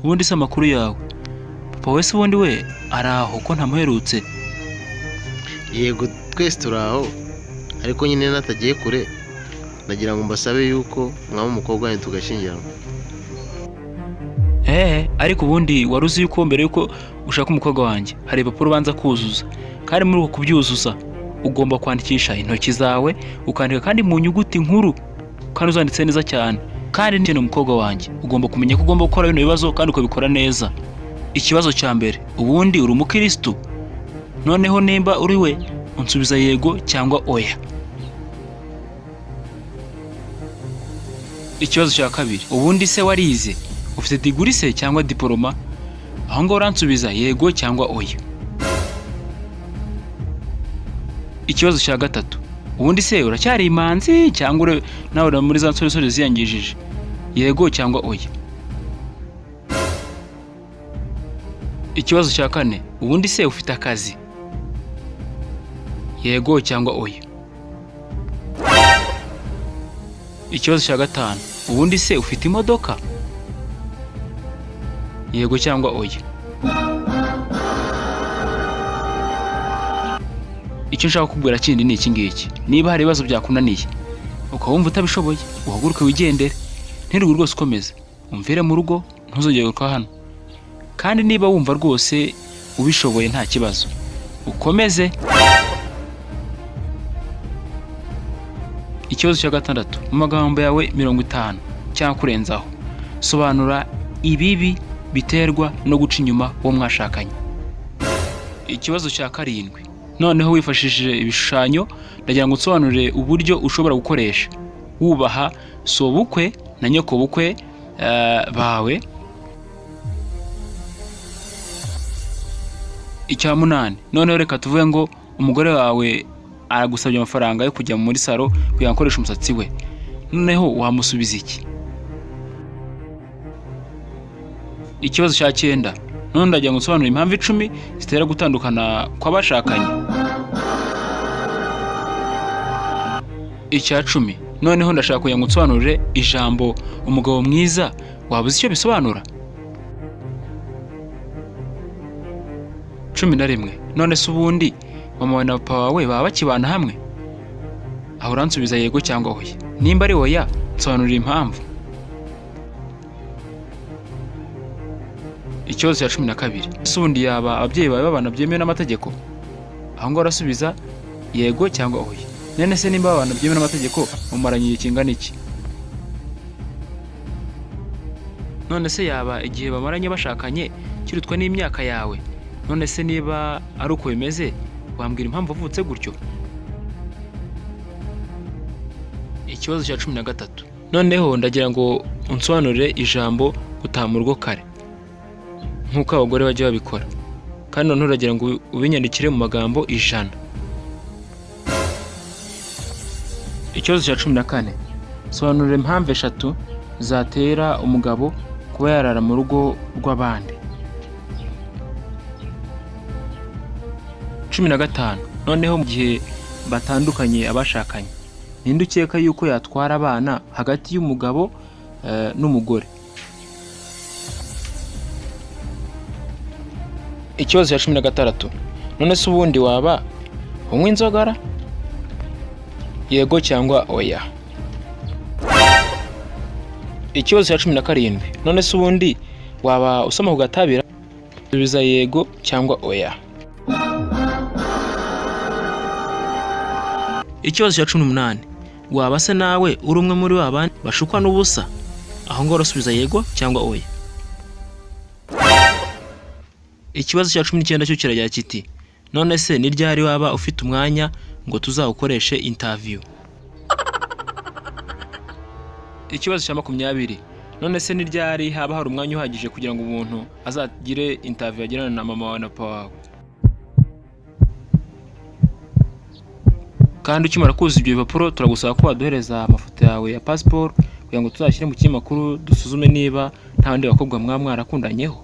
ubundi se amakuru yawe papa wese ubundi we araho ko ntamuherutse? Yego twese turaho, ariko nyine natagiye kure nagira ngo mbasabe yuko mwaba umukobwa wanyu tugashyingiranwa. Ariko ubundi wari uzi yuko mbere yuko ushaka umukobwa wanjye hari ibipapuro ubanza kuzuza, kandi muri uko kubyuzuza ugomba kwandikisha intoki zawe, ukandika kandi mu nyuguti nkuru kandi uzanditse neza cyane. Kandi ni umukobwa wanjye ugomba kumenya ko ugomba gukora bino bibazo kandi ukabikora neza. Ikibazo cya mbere, ubundi uri umukristo? Noneho nimba uri we unsubiza yego cyangwa oya. Ikibazo cya kabiri, ubundi se warize? Ufite degree se cyangwa diploma? Aho ngo uransubiza yego cyangwa oya. Ikibazo cya gatatu, ubundi se uracyari imanzi cyangwa nawe uri muri za nsore ziyangijije? Yego cyangwa oya. Ikibazo cya kane, ubundi se ufite akazi? Yego cyangwa oya. Ikibazo cya gatanu, ubundi se ufite imodoka? Yego cyangwa oya. Icyo nshaka kukubwira kindi ni iki ngiki, niba hari ibibazo byakunaniye ukawumva utabishoboye uhaguruke wigendere, ntirirwe rwose ukomeza umvire mu rugo, ntuzongere kugaruka hano. Kandi niba wumva rwose ubishoboye nta kibazo ukomeze. Ikibazo cya gatandatu, mu magambo yawe 50 cyangwa kurenzaho sobanura ibibi biterwa no guca inyuma uwo mwashakanye. Ikibazo cya karindwi, noneho wifashishije ibishushanyo ndagira ngo nsobanurire uburyo ushobora gukoresha wubaha sobukwe na nyokobukwe bawe. Icya munani, noneho reka tuvuge ngo umugore wawe aragusabye amafaranga yo kujya muri salo kugira ngo akoreshe umusatsi we, noneho wamusubiza iki? Ikibazo cya 9, none ndagira ngo nsobanurire impamvu 10 zitera gutandukana kw'abashakanye. Icya 10, noneho ndashaka kugira ngo nsobanurire ijambo umugabo mwiza, waba uzi icyo bisobanura? 11, none se ubundi mama wawe na papa wawe baba bakibana hamwe? Aho uransubiza yego cyangwa oya. Nimba ari oya, nsobanurira impamvu. Ikibazo cya 12, ese ubundi yaba ababyeyi bawe babana byemewe n'amategeko? Aho ngo urasubiza yego cyangwa oya. None se nimba babana byemewe n'amategeko mumaranye igihe kingana iki? None se yaba igihe bamaranye bashakanye kirutwa n'imyaka yawe? None se niba ari uko bimeze wambwira impamvu uvutse gutyo? Ikibazo cya 13, noneho ndagira ngo unsobanurire ijambo gutaha mu rugo kare nk'uko abagore bajya babikora, kandi noneho uragira ngo ubinyandikire mu magambo 100. Ikibazo cya 14, sobanurira impamvu 3 zatera umugabo kuba yarara mu rugo rw'abandi. 15, noneho mu gihe batandukanye abashakanye ninde ukeka yuko yatwara abana hagati y'umugabo n'umugore? Ikibazo cya 16, none se ubundi waba unywa inzogara? Yego cyangwa oya. Ikibazo cya 17, none se ubundi waba usoma ku gatabira? Subiza yego cyangwa oya. Ikibazo cya 18, waba se nawe uri umwe muri babandi bashukwa n'ubusa? Aho ngo urasubiza yego cyangwa oya. Ikibazo cya 19 cyo kiragira kiti, none se ni ryari waba ufite umwanya ngo tuzawukoreshe interview? Ikibazo cya 20, none se ni ryari haba hari umwanya uhagije kugira ngo umuntu azagire interview agirana na mama wawe na papa wawe? Kandi ukimara kuzuza ibyo bipapuro turagusaba ko waduhereza amafoto yawe ya passport kugira ngo tuzashyire mu kinyamakuru dusuzume niba nta bandi bakobwa mwarakundanyeho.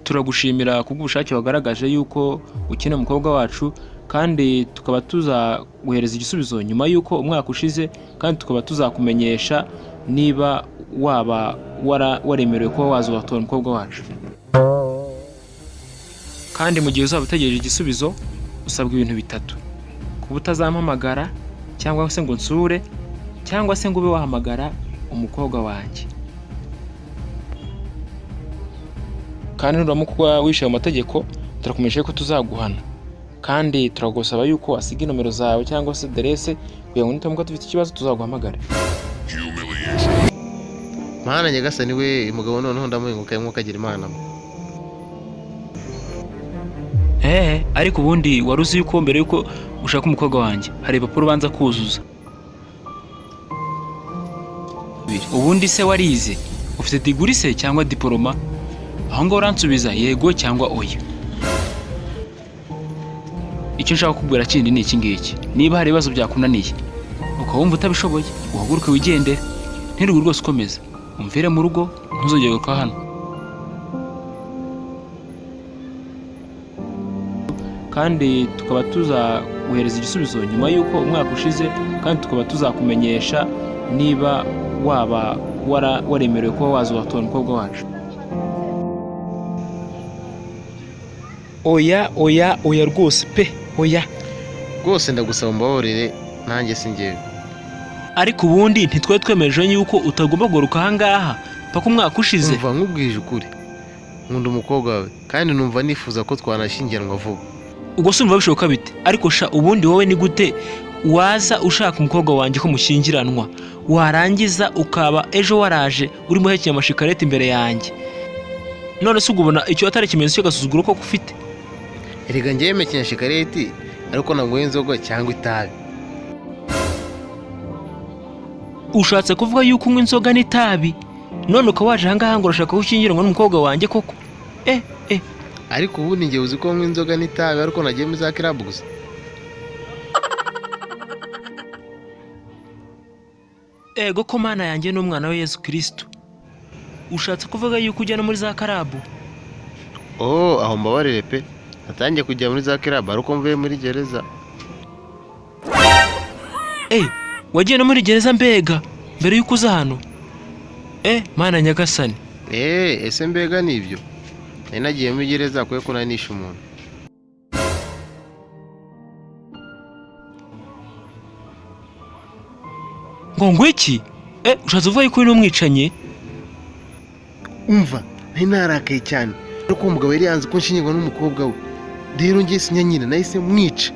Turagushimira kubw'ubushake wagaragaje yuko ukina umukobwa wacu, kandi tukaba tuzaguhereza igisubizo nyuma yuko umwaka ushize, kandi tukaba tuzakumenyesha niba waba waremerewe kuba waza ugatora umukobwa wacu. Kandi mu gihe uzaba utegereje igisubizo usabwa ibintu bitatu: kuba utazampamagara cyangwa se ngo nsure cyangwa se ngo ube wahamagara umukobwa wanjye. Kandi nuramuka wishe amategeko turakumenyesha ko tuzaguhana, kandi turagusaba yuko wasiga inomero zawe cyangwa se aderese kugira ngo nitamuka dufite ikibazo tuzaguhamagare. Mana nyagasani we umugabo noneho ndamuhinguka nk'uko agira Imana. Ariko ubundi wari uzi yuko mbere yuko ushaka umukobwa wanjye hari ibipapuro ubanza kuzuza. Ubundi se warize? Ufite diguri se cyangwa diploma? Aho ngaho uransubiza yego cyangwa oya. Icyo nshaka kukubwira kindi ni iki ngiki: niba hari ibibazo byakunaniye ukawumva utabishoboye uhaguruke wigendere, ntirugu rwose ukomeza umvire mu rugo, ntuzongere kugaruka hano. Kandi tukaba tuzaguhereza igisubizo nyuma y'uko umwaka ushize, kandi tukaba tuzakumenyesha niba waba waremerewe kuba waza ugatora umukobwa wacu. Oya rwose pe, oya Rwose ndagusaba umbabarire, nanjye si njyewe. Ariko ubundi ntitwe twemeje yuko utagomba kugaruka aha ngaha paka umwaka ushize. Umva nkubwije ukuri, nkunda umukobwa wawe kandi numva nifuza ko twanashyingiranwa vuba. Ubwo se umva bishoboka bite? Ariko ubundi wowe ni gute waza ushaka umukobwa wanjye ko mushyingiranwa, warangiza ukaba ejo waraje urimo uhekenya amashikareti imbere yanjye? None se ubona icyo atari ikimenyetso cy'agasuzuguro ko ufite? Erega njyewe mekenya shikareti ariko ntabwo inzoga cyangwa itabi. Ushatse kuvuga yuko unywa inzoga n'itabi none ukaba waje aha ngaha ngo urashaka gushyingiranwa n'umukobwa wanjye koko? Ariko ubundi njye uzi ko nywa inzoga n'itabi ariko nagiye muri za club gusa. Ego ko Mana yanjye n'umwana we Yesu Kristo, ushatse kuvuga yuko ujya no muri za karabu? Aho mbabarire pe, natangiye kujya muri za club ariko mvuye muri gereza. Wagiye no muri gereza mbega mbere yuko uza hano? Mana nyagasani. Ese mbega nibyo? Nari nagiye muri gereza kuko nanisha umuntu. Ngo iki? Ushatse uvuga yuko uri n'umwicanyi? Umva, nari narakaye cyane ariko umugabo yari yanze ko nshyingirwa n'umukobwa we, rero ngiye sinya nyine nahise mwica.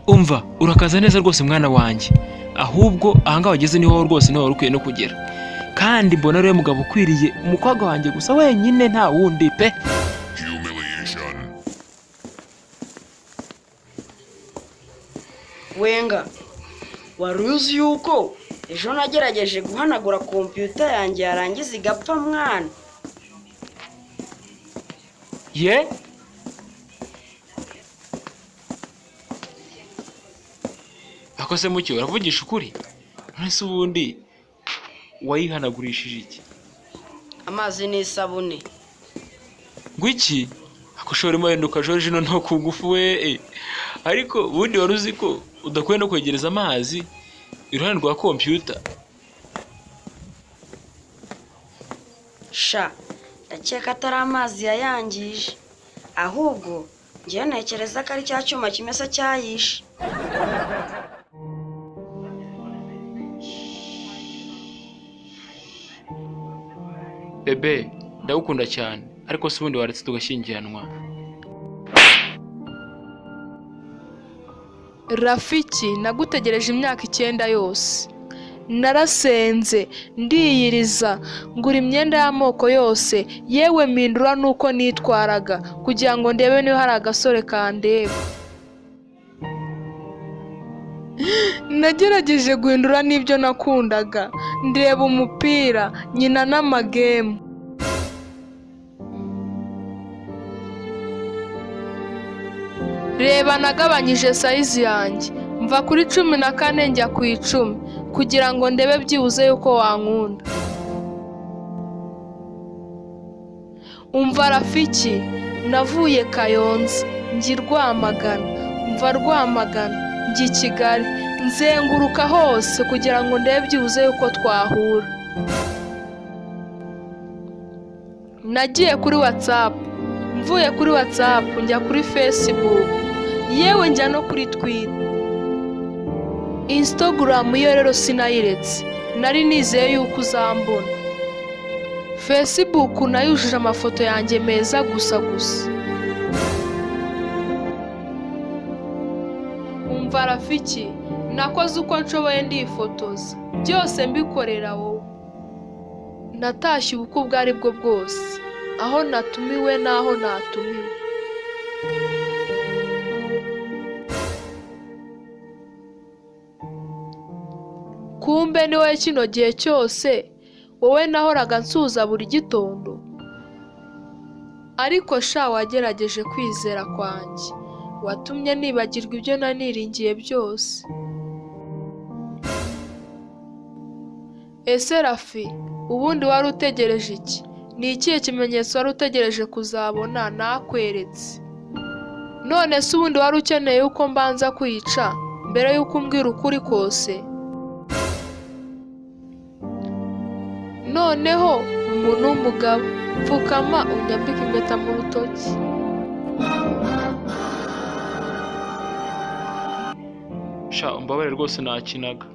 Umva, urakaza neza rwose mwana wanjye, ahubwo ahangaha wageze niho rwose niho wari ukwiye no kugera. Kandi mbona rero mugabo ukwiriye umukobwa wanjye gusa wenyine nta wundi pe. Wenga, wari uzi yuko ejo nagerageje guhanagura kompiyuta yanjye yarangiza igapfa mwana? Akose mucyo uravugisha ukuri? Nese ubundi wayihanagurishije iki? Amazi n'isabune. Ngo iki? Akoshoremo yenduka Joriji no kugufu we. Ariko ubundi wari uzi ko udakwiye no kwegereza amazi iruhande rwa kompiyuta? Ndakeka atari amazi yayangije, ahubwo ngiye ntekereza ko ari cya cyuma kimesa cyayishe. Bebe, ndagukunda cyane, ariko si ubundi waretse tugashyingiranwa? Rafiki, nagutegereje imyaka 9 yose. Narasenze, ndiyiriza, ngura imyenda y'amoko yose, yewe mpindura nuko nitwaraga kugira ngo ndebe niba hari agasore kandeba. Nagerageje guhindura n'ibyo nakundaga, ndeba umupira, nyina n'amagemu. Reba nagabanyije size yanjye, mva kuri 14 njya ku 10 kugira ngo ndebe byibuze yuko wankunda. Umva Rafiki, navuye Kayonza njya Rwamagana, mva Rwamagana njya i Kigali nzenguruka hose kugira ngo ndebe byibuze yuko twahura. Nagiye kuri WhatsApp, mvuye kuri WhatsApp njya kuri Facebook, yewe njya no kuri Twitter. Instagram yo rero sinayiretse, nari nizeye yuko uzambona. Facebook nayujuje amafoto yanjye meza gusa. Umva Rafiki, nakoze uko nshoboye ndifotoza, byose mbikorera wowe. Natashye ubukwe ubwo ari bwo bwose, aho natumiwe n'aho natumiwe. Kumbe ni wowe kino gihe cyose, wowe nahoraga nsuhuza buri gitondo. Ariko sha wagerageje kwizera kwanjye, watumye nibagirwa ibyo naniringiye byose. Ese Rafi, ubundi wari utegereje iki? Ni ikihe kimenyetso wari utegereje kuzabona nakweretse? None se ubundi wari ukeneye yuko mbanza kwica mbere yuko umbwira ukuri kose? Noneho umuntu w'umugabo, pfukama unyambike impeta mu rutoki. Sha umbabarire rwose nakinaga.